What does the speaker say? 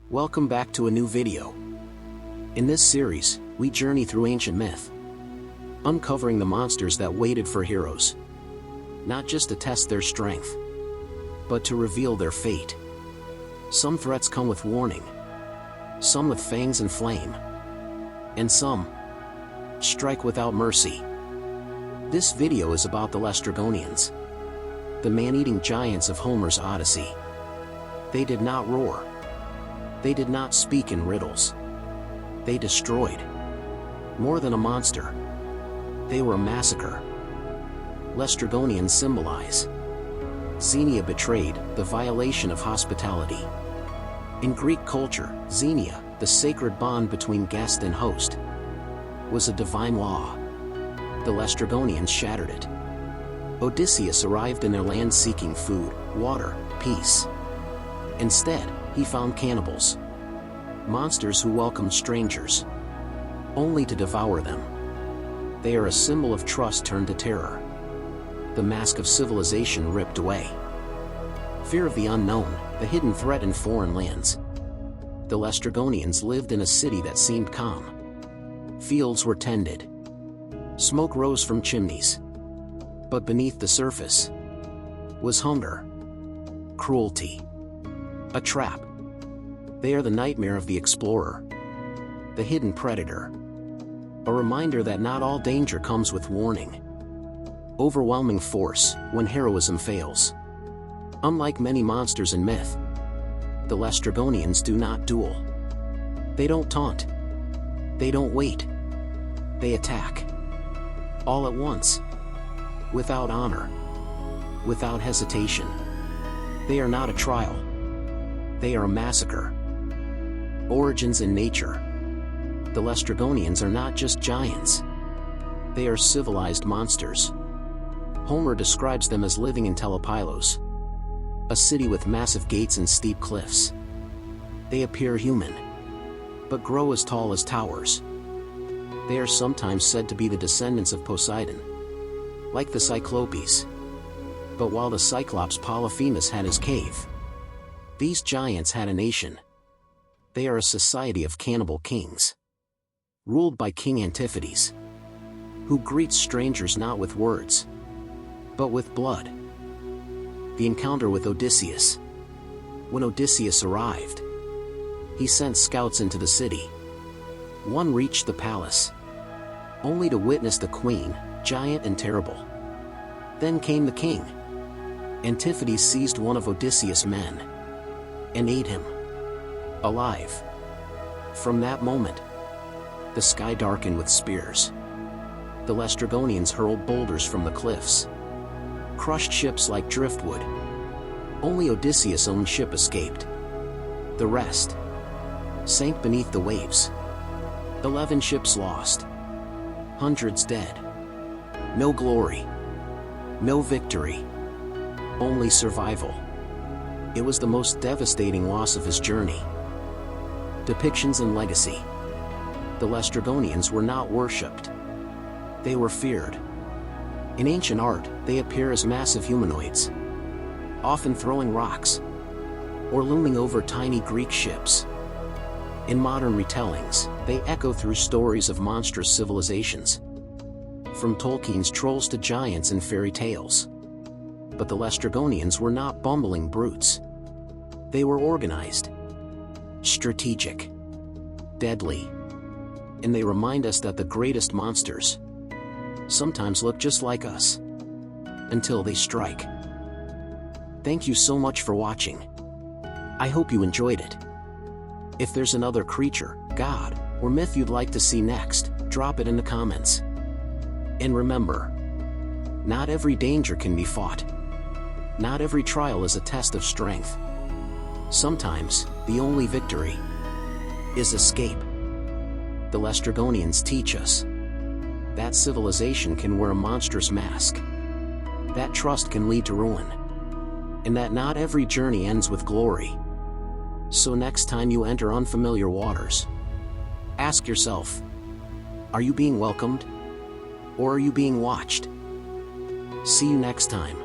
Welcome back to a new video. In this series, we journey through ancient myth, uncovering the monsters that waited for heroes, not just to test their strength, but to reveal their fate. Some threats come with warning, some with fangs and flame, and some strike without mercy. This video is about the Laestrygonians, the man-eating giants of Homer's Odyssey. They did not roar. They did not speak in riddles. They destroyed. More than a monster, they were a massacre. Laestrygonians symbolize Xenia betrayed, the violation of hospitality. In Greek culture, Xenia, the sacred bond between guest and host, was a divine law. The Laestrygonians shattered it. Odysseus arrived in their land seeking food, water, peace. Instead, he found cannibals, monsters who welcomed strangers, only to devour them. They are a symbol of trust turned to terror, the mask of civilization ripped away. Fear of the unknown, the hidden threat in foreign lands. The Laestrygonians lived in a city that seemed calm. Fields were tended. Smoke rose from chimneys. But beneath the surface was hunger, cruelty, a trap. They are the nightmare of the explorer, the hidden predator. A reminder that not all danger comes with warning. Overwhelming force when heroism fails. Unlike many monsters in myth, the Laestrygonians do not duel. They don't taunt. They don't wait. They attack. All at once. Without honor. Without hesitation. They are not a trial. They are a massacre. Origins in nature. The Laestrygonians are not just giants. They are civilized monsters. Homer describes them as living in Telepylos, a city with massive gates and steep cliffs. They appear human, but grow as tall as towers. They are sometimes said to be the descendants of Poseidon, like the Cyclopes. But while the Cyclops Polyphemus had his cave, these giants had a nation. They are a society of cannibal kings, ruled by King Antiphates, who greets strangers not with words, but with blood. The encounter with Odysseus. When Odysseus arrived, he sent scouts into the city. One reached the palace, only to witness the queen, giant and terrible. Then came the king. Antiphates seized one of Odysseus' men and ate him alive. From that moment, the sky darkened with spears. The Laestrygonians hurled boulders from the cliffs, crushed ships like driftwood. Only Odysseus' own ship escaped. The rest sank beneath the waves. 11 ships lost. Hundreds dead. No glory. No victory. Only survival. It was the most devastating loss of his journey. Depictions and legacy. The Laestrygonians were not worshipped. They were feared. In ancient art, they appear as massive humanoids, often throwing rocks, or looming over tiny Greek ships. In modern retellings, they echo through stories of monstrous civilizations, from Tolkien's trolls to giants in fairy tales. But the Laestrygonians were not bumbling brutes. They were organized, strategic, deadly, and they remind us that the greatest monsters sometimes look just like us, until they strike. Thank you so much for watching. I hope you enjoyed it. If there's another creature, god, or myth you'd like to see next, drop it in the comments. And remember, not every danger can be fought. Not every trial is a test of strength. Sometimes, the only victory is escape. The Laestrygonians teach us that civilization can wear a monstrous mask, that trust can lead to ruin, and that not every journey ends with glory. So next time you enter unfamiliar waters, ask yourself, are you being welcomed? Or are you being watched? See you next time.